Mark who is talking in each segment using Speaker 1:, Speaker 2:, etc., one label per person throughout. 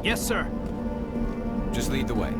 Speaker 1: Yes, sir.
Speaker 2: Just lead the way.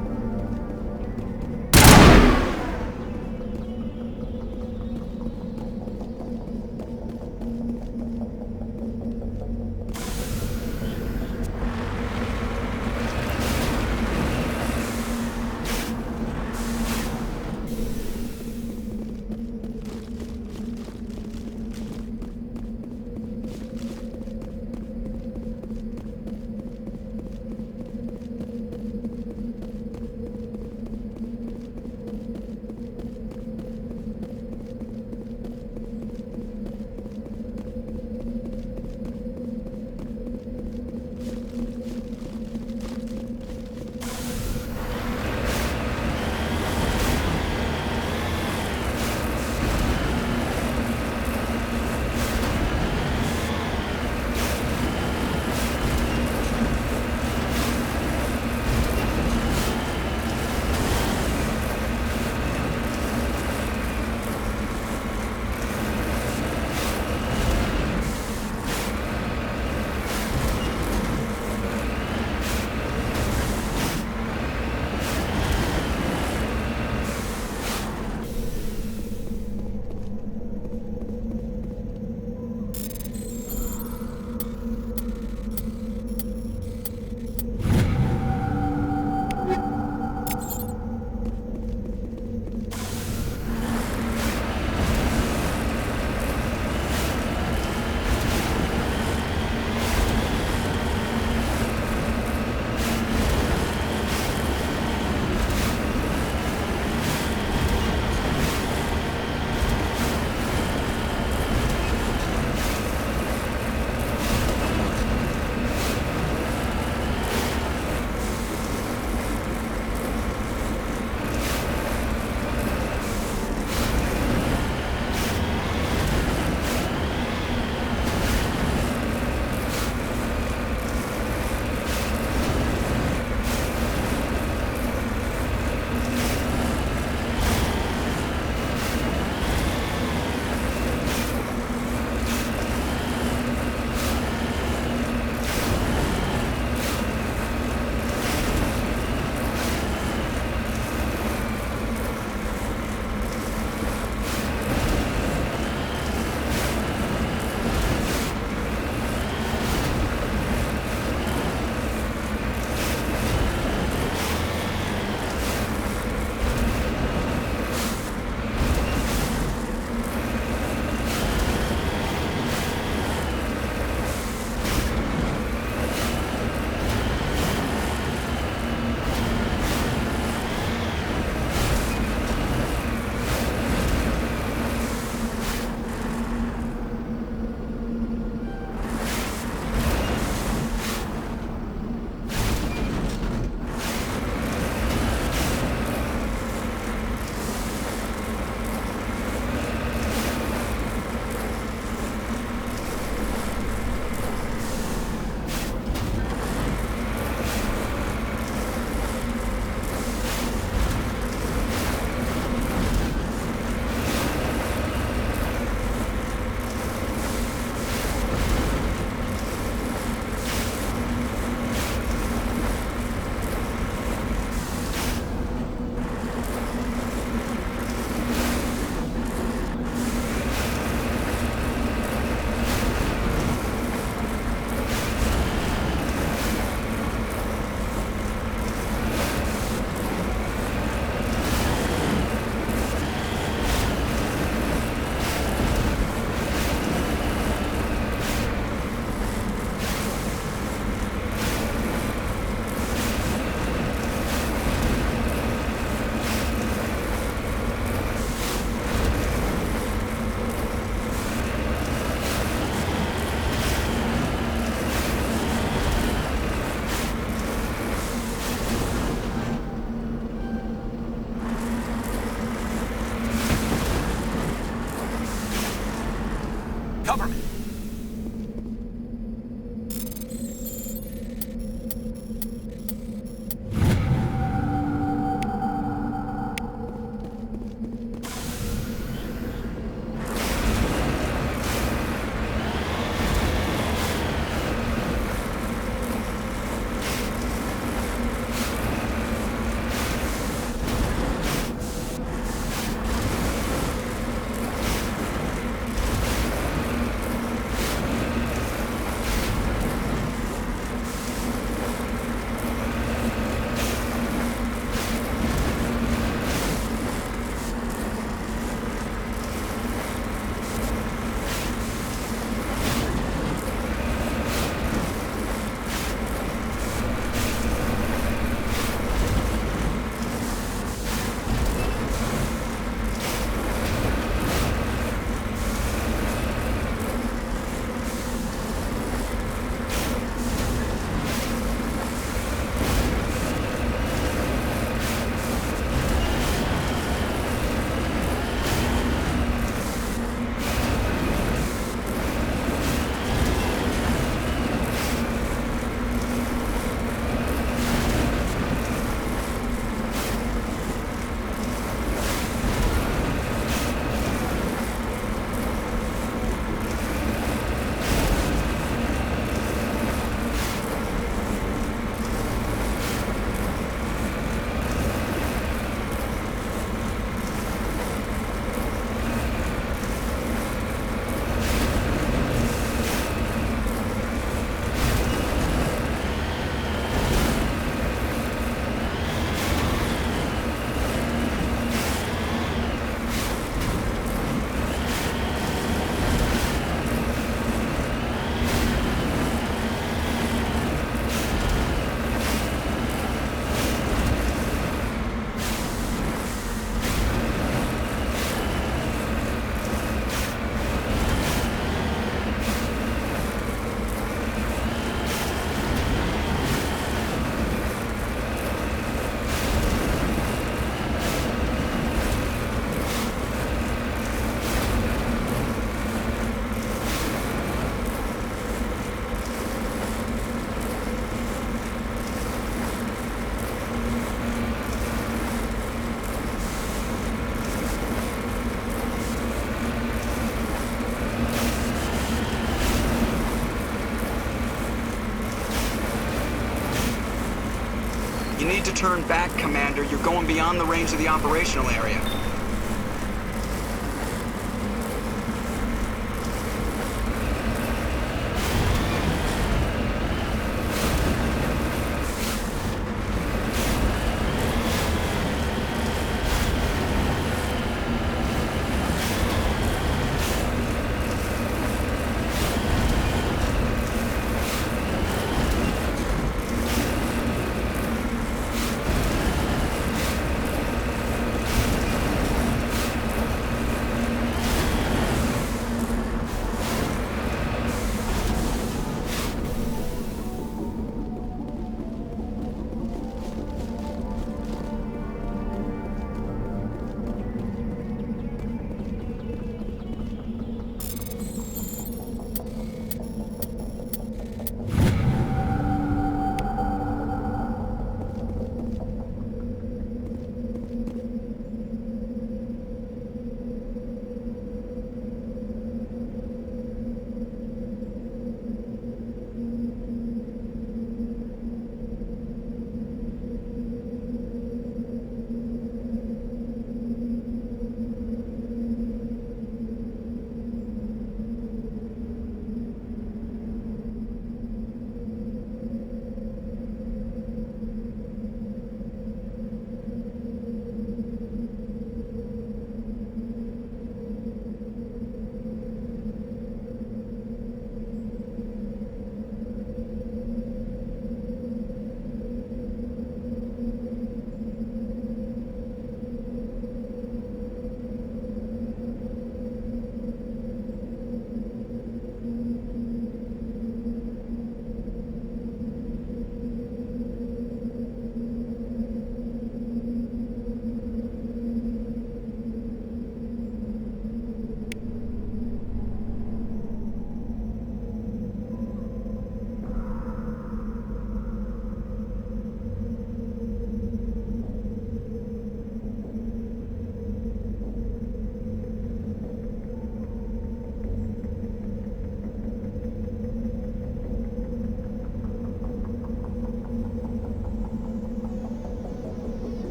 Speaker 1: need to turn back, Commander. You're going beyond the range of the operational area.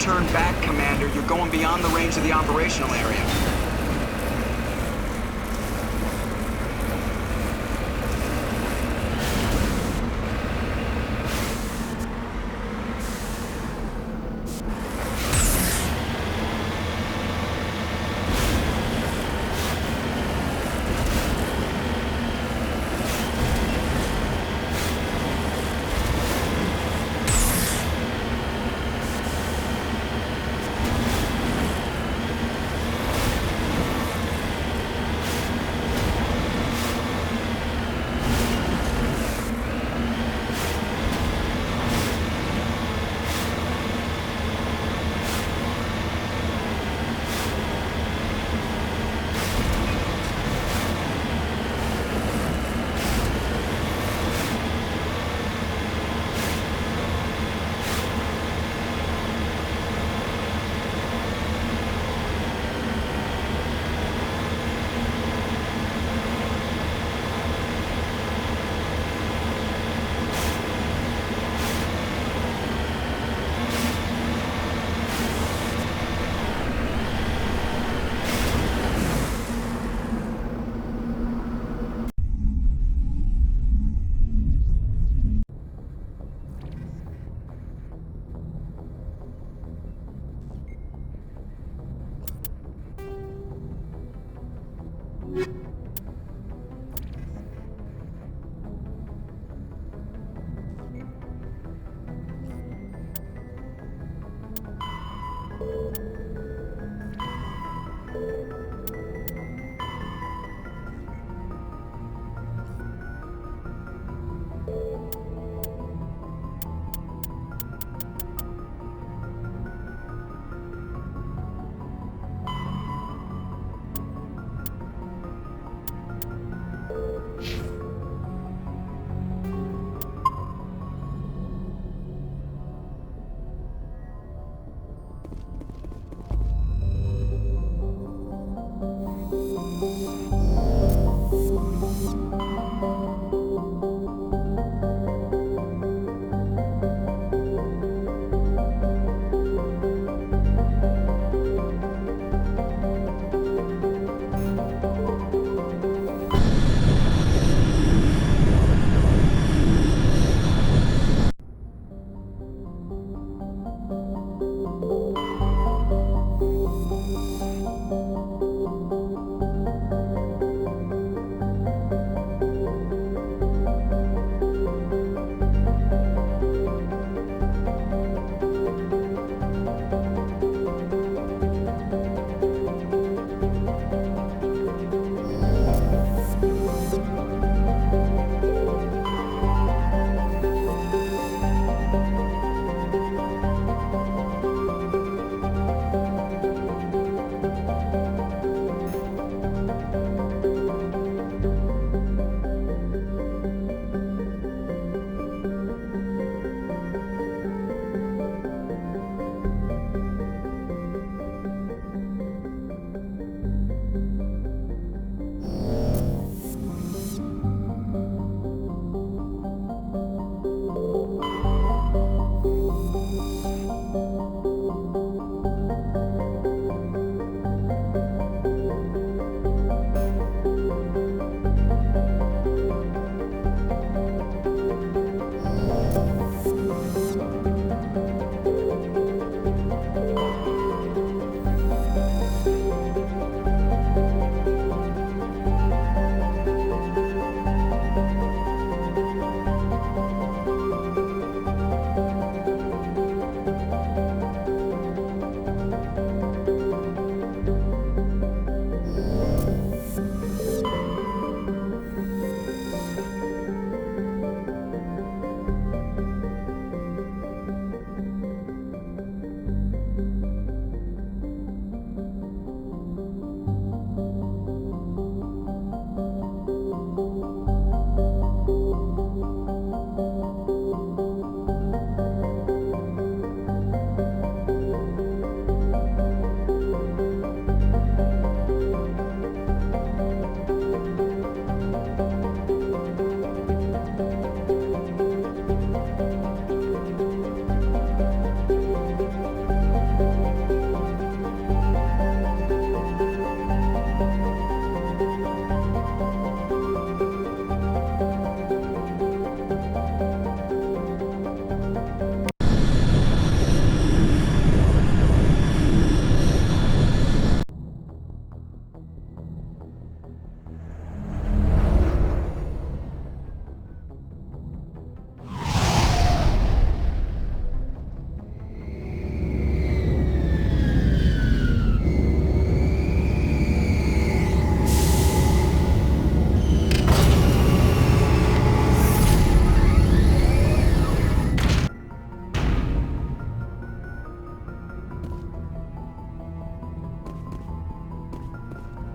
Speaker 1: turn back, Commander. You're going beyond the range of the operational area.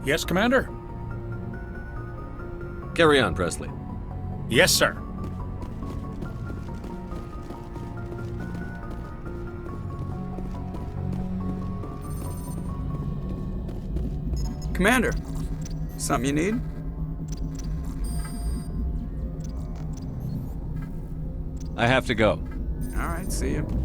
Speaker 3: Yes, Commander?
Speaker 4: Carry on, Presley.
Speaker 3: Yes, sir.
Speaker 1: Commander, something you need?
Speaker 4: I have to go.
Speaker 1: All right, see you.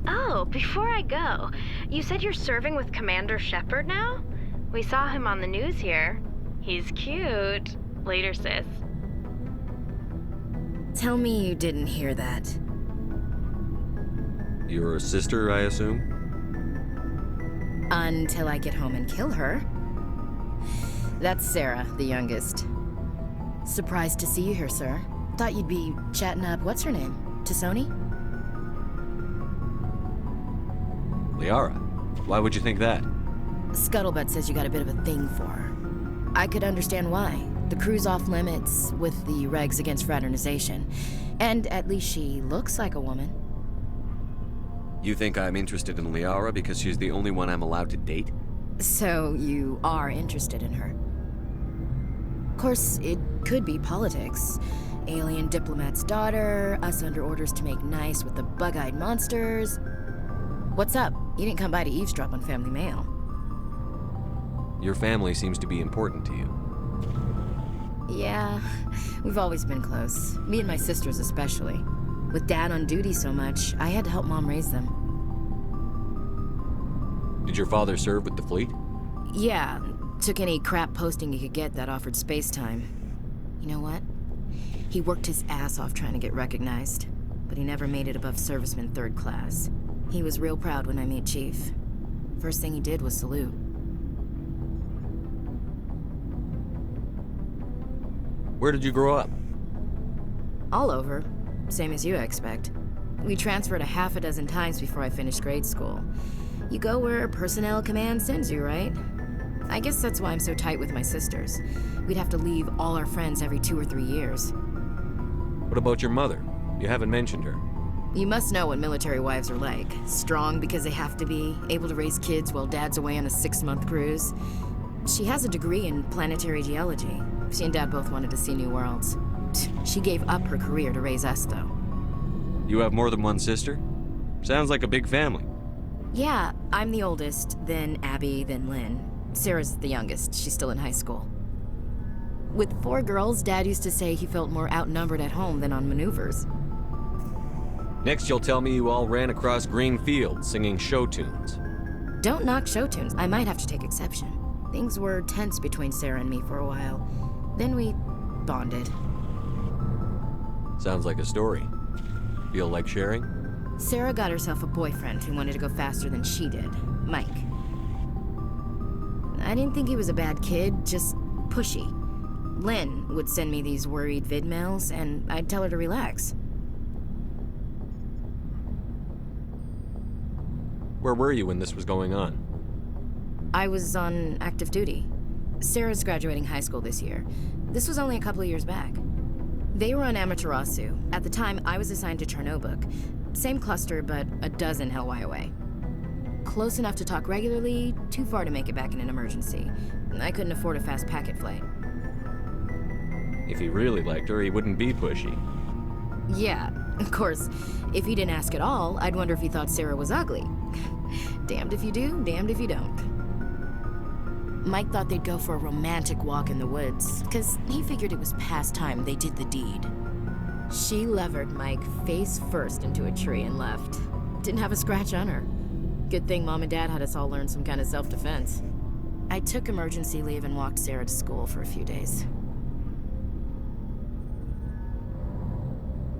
Speaker 5: Oh, before I go, you said you're serving with Commander Shepard now? We saw him on the news here. He's cute. Later, sis.
Speaker 6: Tell me you didn't hear that.
Speaker 4: You're a sister, I assume?
Speaker 6: Until I get home and kill her. That's Sarah, the youngest. Surprised to see you here, sir. Thought you'd be chatting up, what's her name? T'Soni?
Speaker 4: Liara. Why would you think that?
Speaker 6: Scuttlebutt says you got a bit of a thing for her. I could understand why. The crew's off limits with the regs against fraternization. And at least she looks like a woman.
Speaker 4: You think I'm interested in Liara because she's the only one I'm allowed to date?
Speaker 6: So you are interested in her. Of course, it could be politics. Alien diplomat's daughter, us under orders to make nice with the bug-eyed monsters. What's up? You didn't come by to eavesdrop on Family Mail.
Speaker 4: Your family seems to be important to you.
Speaker 6: Yeah, we've always been close. Me and my sisters especially. With Dad on duty so much, I had to help Mom raise them.
Speaker 4: Did your father serve with the fleet?
Speaker 6: Yeah, took any crap posting he could get that offered space time. You know what? He worked his ass off trying to get recognized, but he never made it above serviceman 3rd class. He was real proud when I made Chief. First thing he did was salute.
Speaker 4: Where did you grow up?
Speaker 6: All over. Same as you, I expect. We transferred a half a dozen times before I finished grade school. You go where personnel command sends you, right? I guess that's why I'm so tight with my sisters. We'd have to leave all our friends every 2 or 3 years.
Speaker 4: What about your mother? You haven't mentioned her.
Speaker 6: You must know what military wives are like. Strong because they have to be, able to raise kids while Dad's away on a 6-month cruise. She has a degree in planetary geology. She and Dad both wanted to see new worlds. She gave up her career to raise us, though.
Speaker 4: You have more than one sister? Sounds like a big family.
Speaker 6: Yeah, I'm the oldest, then Abby, then Lynn. Sarah's the youngest. She's still in high school. With 4 girls, Dad used to say he felt more outnumbered at home than on maneuvers.
Speaker 4: Next you'll tell me you all ran across green fields singing show tunes.
Speaker 6: Don't knock show tunes. I might have to take exception. Things were tense between Sarah and me for a while. Then we bonded.
Speaker 4: Sounds like a story. Feel like sharing?
Speaker 6: Sarah got herself a boyfriend who wanted to go faster than she did, Mike. I didn't think he was a bad kid, just pushy. Lynn would send me these worried vidmails, and I'd tell her to relax.
Speaker 4: Where were you when this was going on?
Speaker 6: I was on active duty. Sarah's graduating high school this year. This was only a couple of years back. They were on Amaterasu. At the time, I was assigned to Chernobog. Same cluster, but a dozen Hellwire away. Close enough to talk regularly, too far to make it back in an emergency. I couldn't afford a fast packet flight.
Speaker 4: If he really liked her, he wouldn't be pushy.
Speaker 6: Yeah, of course, if he didn't ask at all, I'd wonder if he thought Sarah was ugly. Damned if you do, damned if you don't. Mike thought they'd go for a romantic walk in the woods, because he figured it was past time they did the deed. She levered Mike face first into a tree and left. Didn't have a scratch on her. Good thing Mom and Dad had us all learn some kind of self-defense. I took emergency leave and walked Sarah to school for a few days.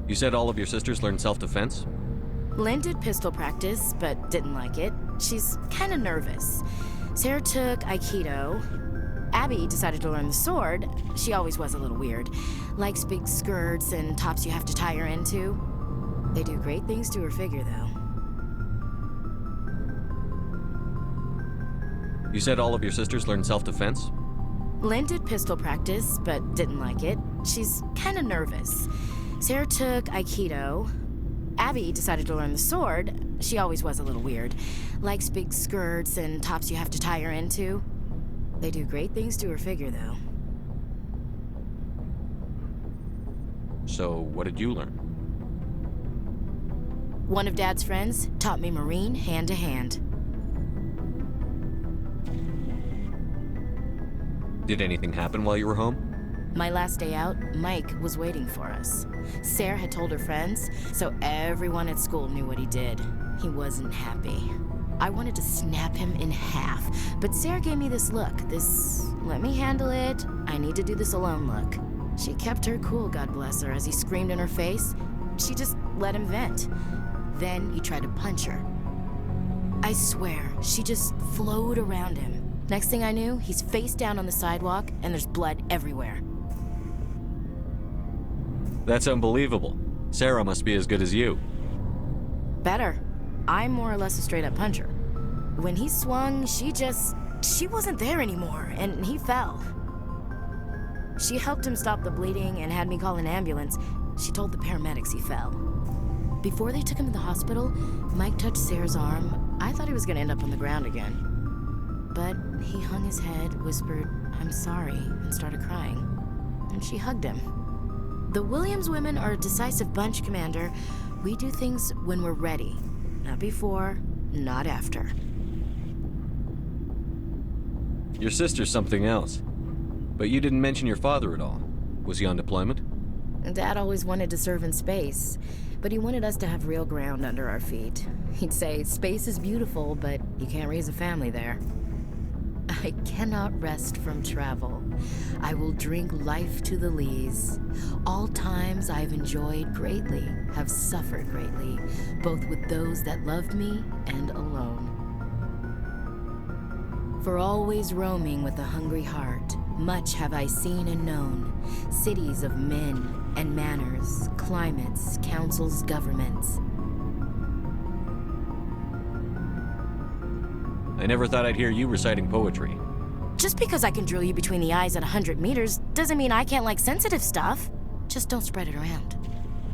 Speaker 4: You said all of your sisters learned self-defense?
Speaker 6: Lynn did pistol practice, but didn't like it. She's kind of nervous. Sarah took Aikido. Abby decided to learn the sword. She always was a little weird. Likes big skirts and tops you have to tie her into. They do great things to her figure, though.
Speaker 4: You said all of your sisters learned self-defense?
Speaker 6: Lynn did pistol practice, but didn't like it. She's kind of nervous. Sarah took Aikido. Abby decided to learn the sword. She always was a little weird. Likes big skirts and tops you have to tie her into. They do great things to her figure, though.
Speaker 4: So, what did you learn?
Speaker 6: One of Dad's friends taught me Marine hand to hand.
Speaker 4: Did anything happen while you were home?
Speaker 6: My last day out, Mike was waiting for us. Sarah had told her friends, so everyone at school knew what he did. He wasn't happy. I wanted to snap him in half, but Sarah gave me this look, this let me handle it, I need to do this alone look. She kept her cool, God bless her, as he screamed in her face. She just let him vent. Then he tried to punch her. I swear, she just flowed around him. Next thing I knew, he's face down on the sidewalk, and there's blood everywhere.
Speaker 4: That's unbelievable. Sarah must be as good as you.
Speaker 6: Better. I'm more or less a straight-up puncher. When he swung, she wasn't there anymore, and he fell. She helped him stop the bleeding and had me call an ambulance. She told the paramedics he fell. Before they took him to the hospital, Mike touched Sarah's arm. I thought he was gonna end up on the ground again. But he hung his head, whispered, "I'm sorry," and started crying. And she hugged him. The Williams women are a decisive bunch, Commander. We do things when we're ready. Not before, not after.
Speaker 4: Your sister's something else. But you didn't mention your father at all. Was he on deployment?
Speaker 6: Dad always wanted to serve in space, but he wanted us to have real ground under our feet. He'd say, space is beautiful, but you can't raise a family there. I cannot rest from travel. I will drink life to the lees. All times I've enjoyed greatly, have suffered greatly, both with those that loved me and alone. For always roaming with a hungry heart, much have I seen and known, cities of men and manners, climates, councils, governments.
Speaker 4: I never thought I'd hear you reciting poetry.
Speaker 6: Just because I can drill you between the eyes at 100 meters doesn't mean I can't like sensitive stuff. Just don't spread it around.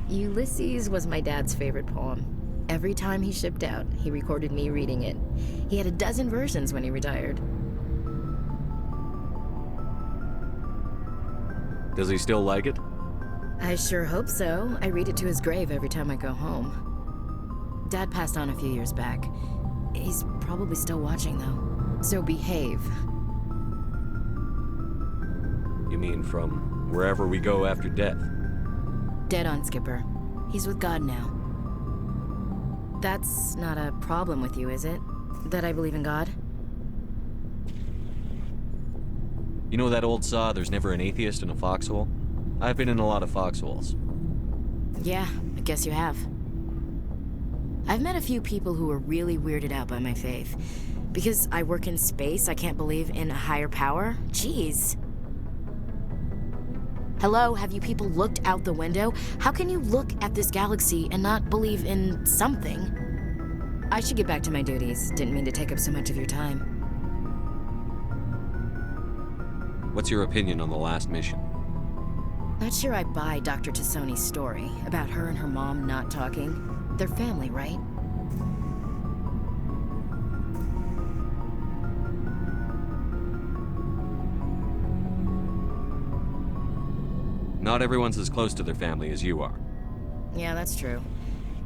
Speaker 6: Ulysses was my dad's favorite poem. Every time he shipped out, he recorded me reading it. He had a dozen versions when he retired.
Speaker 4: Does he still like it?
Speaker 6: I sure hope so. I read it to his grave every time I go home. Dad passed on a few years back. He's probably still watching, though. So behave.
Speaker 4: You mean from wherever we go after death?
Speaker 6: Dead on, Skipper. He's with God now. That's not a problem with you, is it? That I believe in God?
Speaker 4: You know that old saw, there's never an atheist in a foxhole? I've been in a lot of foxholes.
Speaker 6: Yeah, I guess you have. I've met a few people who were really weirded out by my faith. Because I work in space, I can't believe in a higher power? Jeez. Hello, have you people looked out the window? How can you look at this galaxy and not believe in something? I should get back to my duties. Didn't mean to take up so much of your time.
Speaker 4: What's your opinion on the last mission?
Speaker 6: Not sure I buy Dr. Tassoni's story about her and her mom not talking. They're family, right?
Speaker 4: Not everyone's as close to their family as you are.
Speaker 6: Yeah, that's true.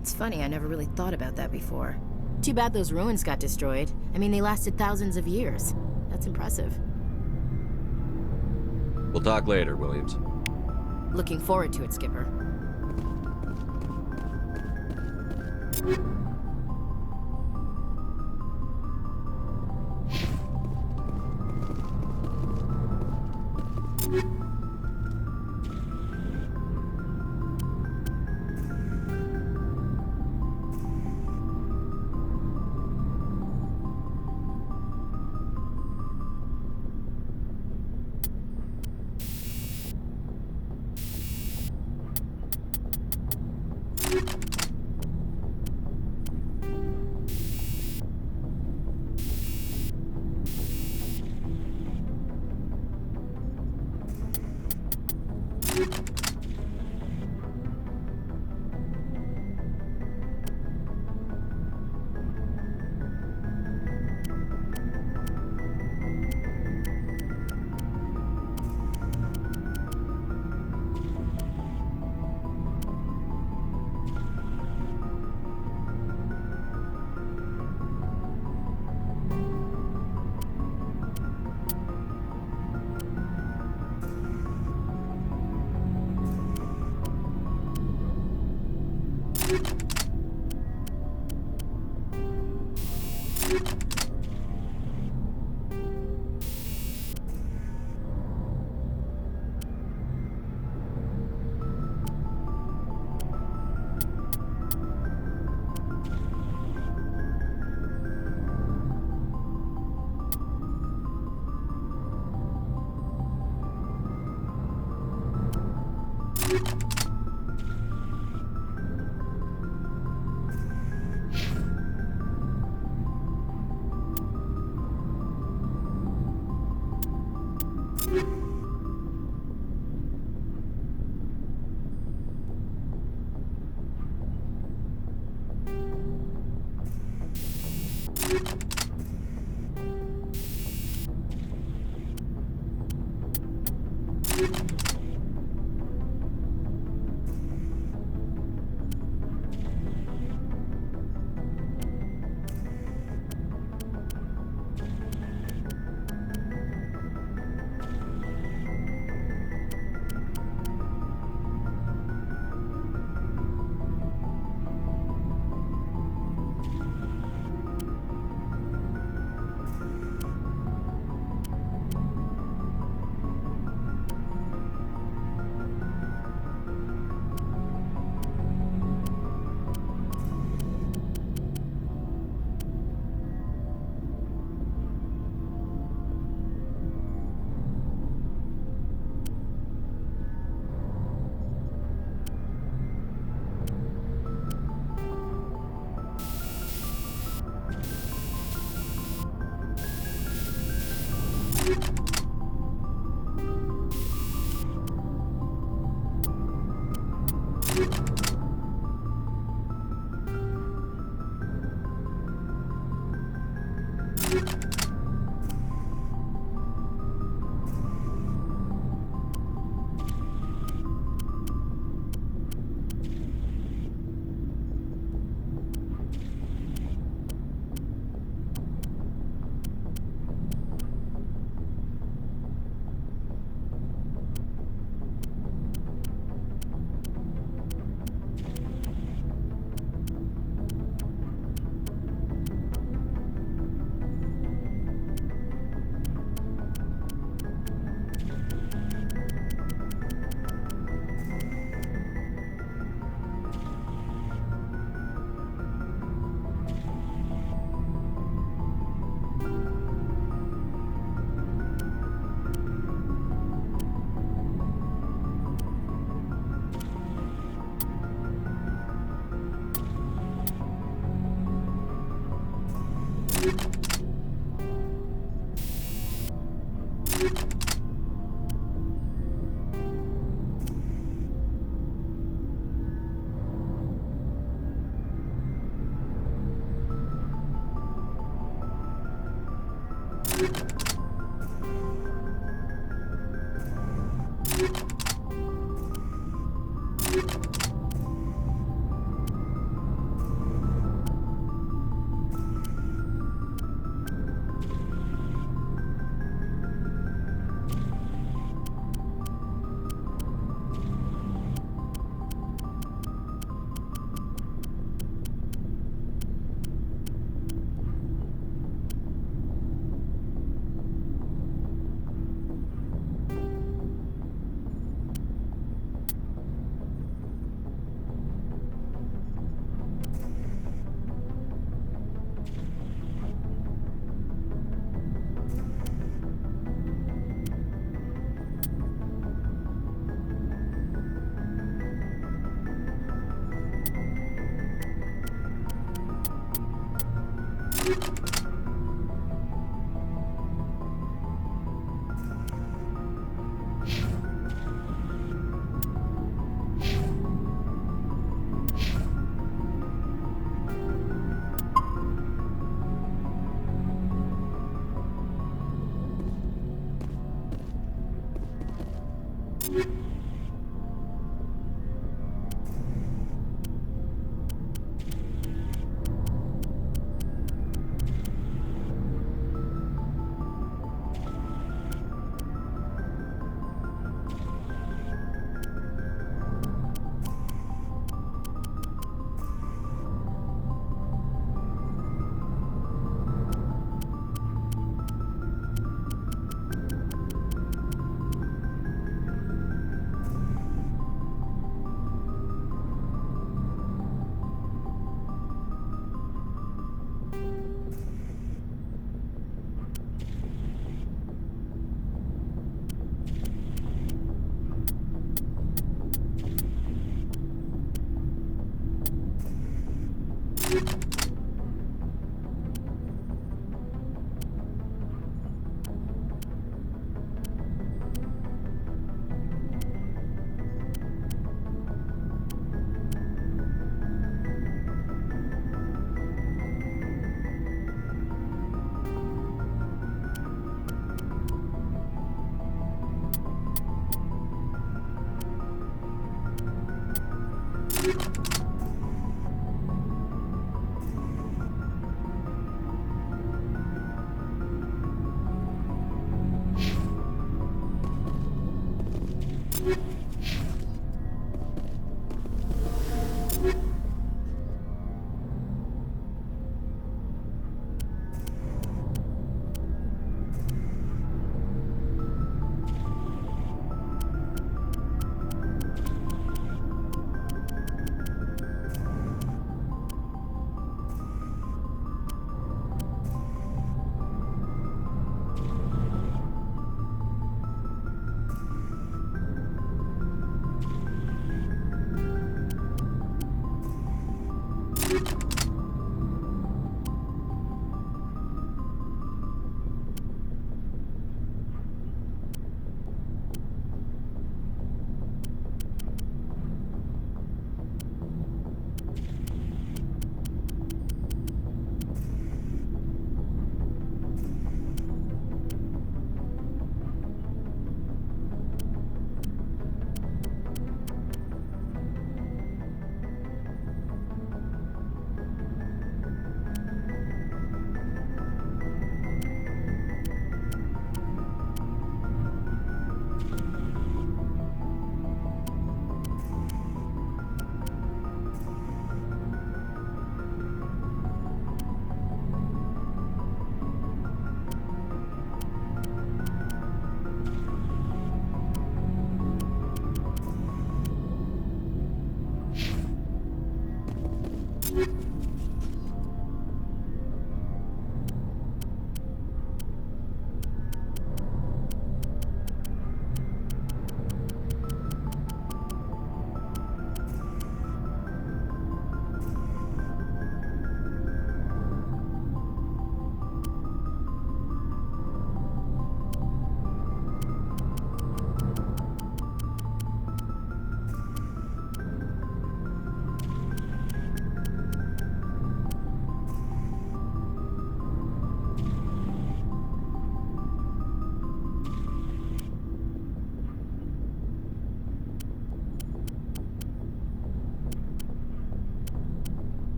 Speaker 6: It's funny, I never really thought about that before. Too bad those ruins got destroyed. I mean, they lasted thousands of years. That's impressive.
Speaker 4: We'll talk later, Williams.
Speaker 6: Looking forward to it, Skipper.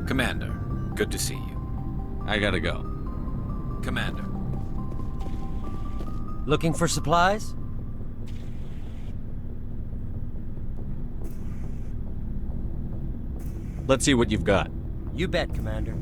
Speaker 2: Commander, good to see you.
Speaker 4: I gotta go.
Speaker 2: Commander.
Speaker 3: Looking for supplies?
Speaker 4: Let's see what you've got.
Speaker 3: You bet, Commander.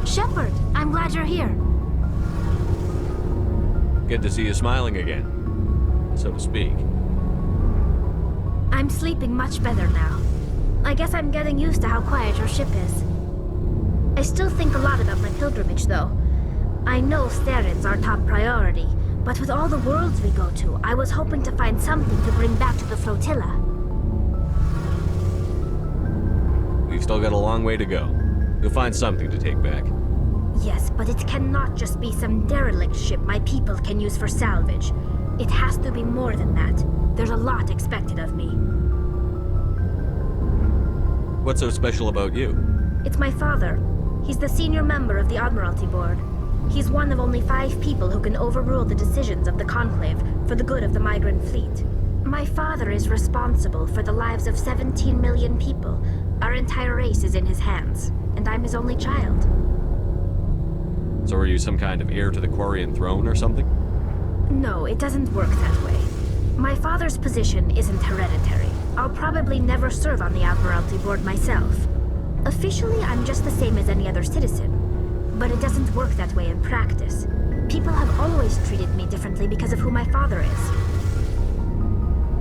Speaker 7: Shepard, I'm glad you're here.
Speaker 4: Good to see you smiling again, so to speak.
Speaker 7: I'm sleeping much better now. I guess I'm getting used to how quiet your ship is. I still think a lot about my pilgrimage, though. I know Sterren's our top priority, but with all the worlds we go to, I was hoping to find something to bring back to the flotilla.
Speaker 4: We've still got a long way to go. You'll find something to take back.
Speaker 7: Yes, but it cannot just be some derelict ship my people can use for salvage. It has to be more than that. There's a lot expected of me.
Speaker 4: What's so special about you?
Speaker 7: It's my father. He's the senior member of the Admiralty Board. He's one of only 5 people who can overrule the decisions of the Conclave for the good of the migrant fleet. My father is responsible for the lives of 17 million people. Our entire race is in his hands, and I'm his only child.
Speaker 4: So are you some kind of heir to the Quarian throne or something?
Speaker 7: No, it doesn't work that way. My father's position isn't hereditary. I'll probably never serve on the Admiralty Board myself. Officially, I'm just the same as any other citizen. But it doesn't work that way in practice. People have always treated me differently because of who my father is.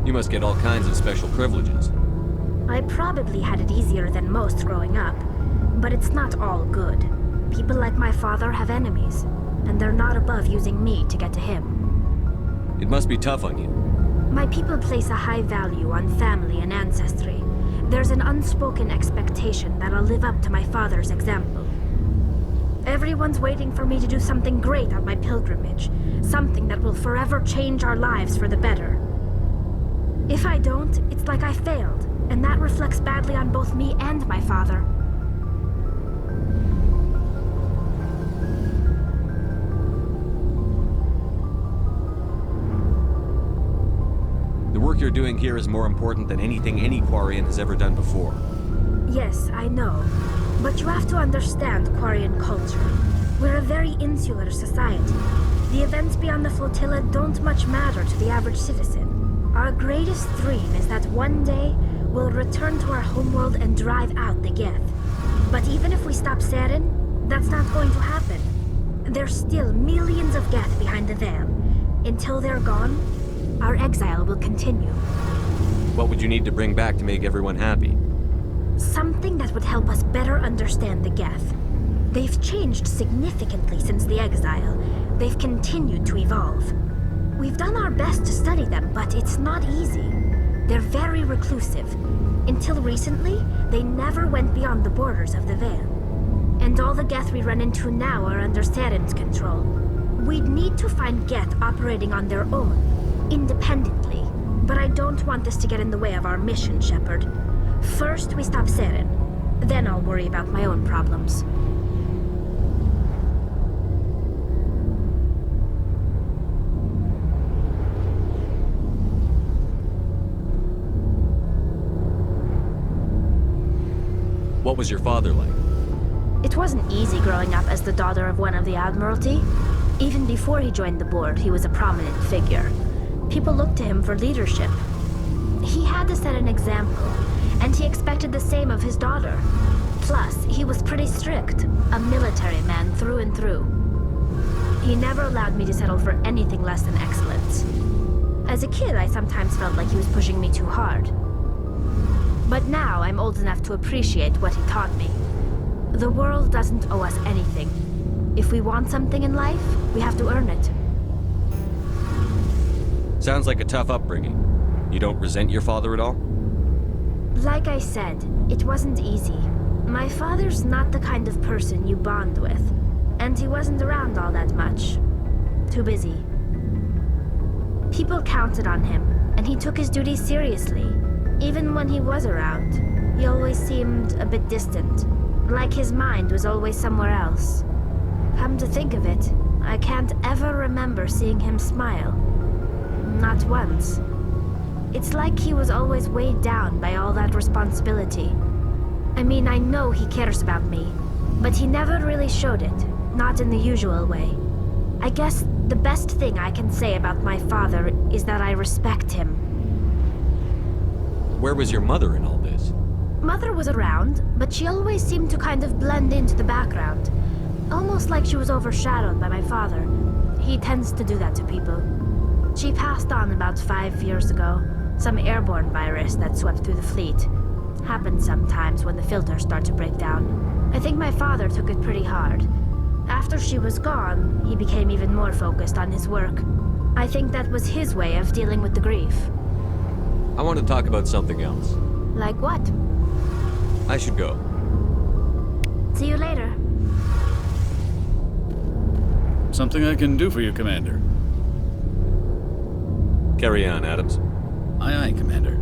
Speaker 4: You must get all kinds of special privileges.
Speaker 7: I probably had it easier than most growing up, but it's not all good. People like my father have enemies, and they're not above using me to get to him.
Speaker 4: It must be tough on you.
Speaker 7: My people place a high value on family and ancestry. There's an unspoken expectation that I'll live up to my father's example. Everyone's waiting for me to do something great on my pilgrimage, something that will forever change our lives for the better. If I don't, it's like I failed, and that reflects badly on both me and my father.
Speaker 4: The work you're doing here is more important than anything any Quarian has ever done before.
Speaker 7: Yes, I know. But you have to understand Quarian culture. We're a very insular society. The events beyond the flotilla don't much matter to the average citizen. Our greatest dream is that one day we'll return to our homeworld and drive out the Geth. But even if we stop Saren, that's not going to happen. There's still millions of Geth behind the veil. Until they're gone, our exile will continue.
Speaker 4: What would you need to bring back to make everyone happy?
Speaker 7: Something that would help us better understand the Geth. They've changed significantly since the exile. They've continued to evolve. We've done our best to study them, but it's not easy. They're very reclusive. Until recently, they never went beyond the borders of the Veil. And all the Geth we run into now are under Saren's control. We'd need to find Geth operating on their own, independently. But I don't want this to get in the way of our mission, Shepard. First, we stop Saren. Then I'll worry about my own problems.
Speaker 4: What was your father like?
Speaker 7: It wasn't easy growing up as the daughter of one of the Admiralty. Even before he joined the board, he was a prominent figure. People looked to him for leadership. He had to set an example, and he expected the same of his daughter. Plus, he was pretty strict, a military man through and through. He never allowed me to settle for anything less than excellence. As a kid, I sometimes felt like he was pushing me too hard. But now I'm old enough to appreciate what he taught me. The world doesn't owe us anything. If we want something in life, we have to earn it.
Speaker 4: Sounds like a tough upbringing. You don't resent your father at all?
Speaker 7: Like I said, it wasn't easy. My father's not the kind of person you bond with, and he wasn't around all that much. Too busy. People counted on him, and he took his duties seriously. Even when he was around, he always seemed a bit distant, like his mind was always somewhere else. Come to think of it, I can't ever remember seeing him smile. Not once. It's like he was always weighed down by all that responsibility. I mean, I know he cares about me, but he never really showed it, not in the usual way. I guess the best thing I can say about my father is that I respect him.
Speaker 4: Where was your mother in all this?
Speaker 7: Mother was around, but she always seemed to kind of blend into the background. Almost like she was overshadowed by my father. He tends to do that to people. She passed on about 5 years ago. Some airborne virus that swept through the fleet. Happens sometimes when the filters start to break down. I think my father took it pretty hard. After she was gone, he became even more focused on his work. I think that was his way of dealing with the grief.
Speaker 4: I want to talk about something else.
Speaker 7: Like what?
Speaker 4: I should go.
Speaker 7: See you later.
Speaker 8: Something I can do for you, Commander.
Speaker 4: Carry on, Adams.
Speaker 8: Aye, aye, Commander.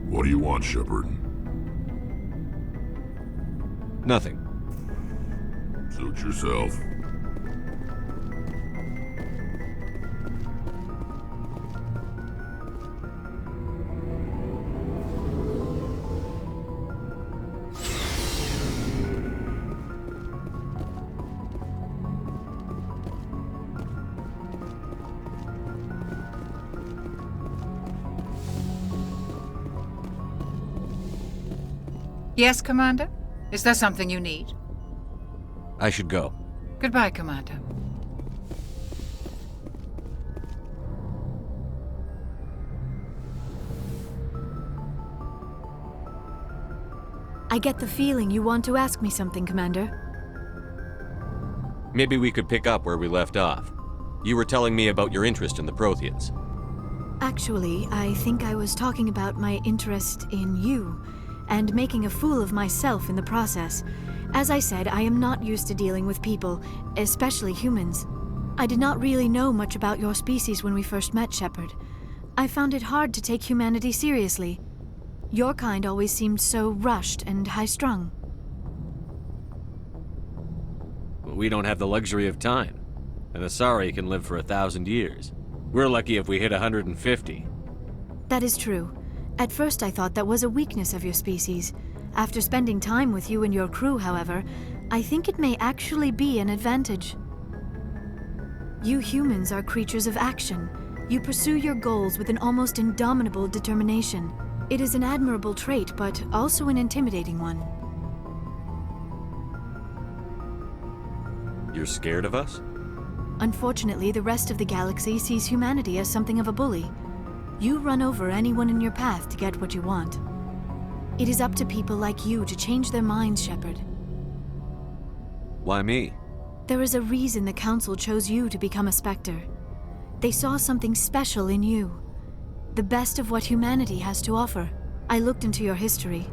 Speaker 9: What do you want, Shepard?
Speaker 4: Nothing.
Speaker 9: Suit yourself.
Speaker 10: Yes, Commander? Is there something you need?
Speaker 4: I should go.
Speaker 10: Goodbye, Commander.
Speaker 11: I get the feeling you want to ask me something, Commander.
Speaker 4: Maybe we could pick up where we left off. You were telling me about your interest in the Protheans.
Speaker 11: Actually, I think I was talking about my interest in you, and making a fool of myself in the process. As I said, I am not used to dealing with people, especially humans. I did not really know much about your species when we first met, Shepard. I found it hard to take humanity seriously. Your kind always seemed so rushed and high-strung.
Speaker 4: We don't have the luxury of time. An Asari can live for 1,000 years. We're lucky if we hit 150.
Speaker 11: That is true. At first I thought that was a weakness of your species. After spending time with you and your crew, however, I think it may actually be an advantage. You humans are creatures of action. You pursue your goals with an almost indomitable determination. It is an admirable trait, but also an intimidating one.
Speaker 4: You're scared of us?
Speaker 11: Unfortunately, the rest of the galaxy sees humanity as something of a bully. You run over anyone in your path to get what you want. It is up to people like you to change their minds, Shepard.
Speaker 4: Why me?
Speaker 11: There is a reason the Council chose you to become a Spectre. They saw something special in you. The best of what humanity has to offer. I looked into your history.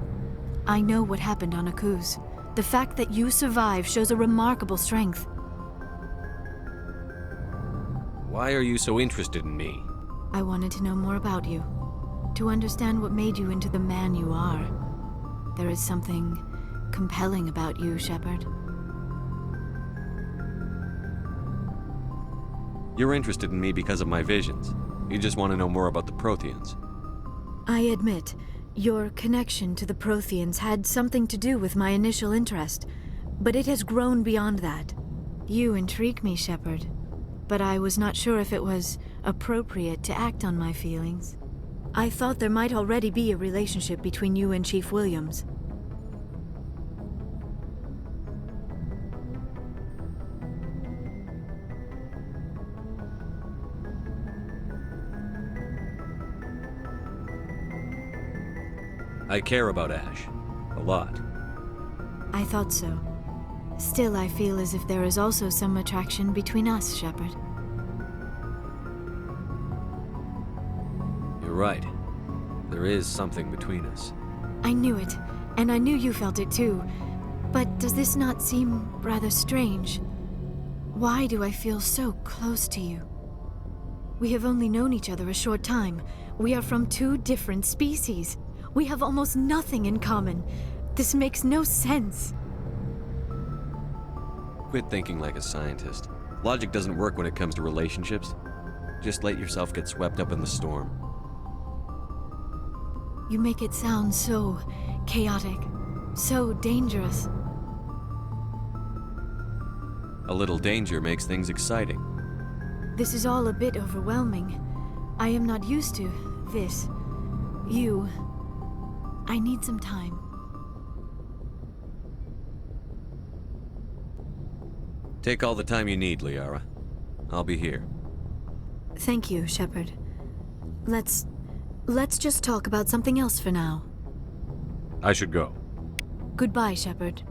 Speaker 11: I know what happened on Akuz. The fact that you survived shows a remarkable strength.
Speaker 4: Why are you so interested in me?
Speaker 11: I wanted to know more about you. To understand what made you into the man you are. There is something compelling about you, Shepard.
Speaker 4: You're interested in me because of my visions. You just want to know more about the Protheans.
Speaker 11: I admit, your connection to the Protheans had something to do with my initial interest, but it has grown beyond that. You intrigue me, Shepard, but I was not sure if it was appropriate to act on my feelings. I thought there might already be a relationship between you and Chief Williams.
Speaker 4: I care about Ash. A lot.
Speaker 11: I thought so. Still, I feel as if there is also some attraction between us, Shepard.
Speaker 4: You're right. There is something between us.
Speaker 11: I knew it, and I knew you felt it too. But does this not seem rather strange? Why do I feel so close to you? We have only known each other a short time. We are from two different species. We have almost nothing in common. This makes no sense.
Speaker 4: Quit thinking like a scientist. Logic doesn't work when it comes to relationships. Just let yourself get swept up in the storm.
Speaker 11: You make it sound so chaotic, so dangerous.
Speaker 4: A little danger makes things exciting.
Speaker 11: This is all a bit overwhelming. I am not used to this. You. I need some time.
Speaker 4: Take all the time you need, Liara. I'll be here.
Speaker 11: Thank you, Shepard. Let's just talk about something else for now.
Speaker 4: I should go.
Speaker 11: Goodbye, Shepard.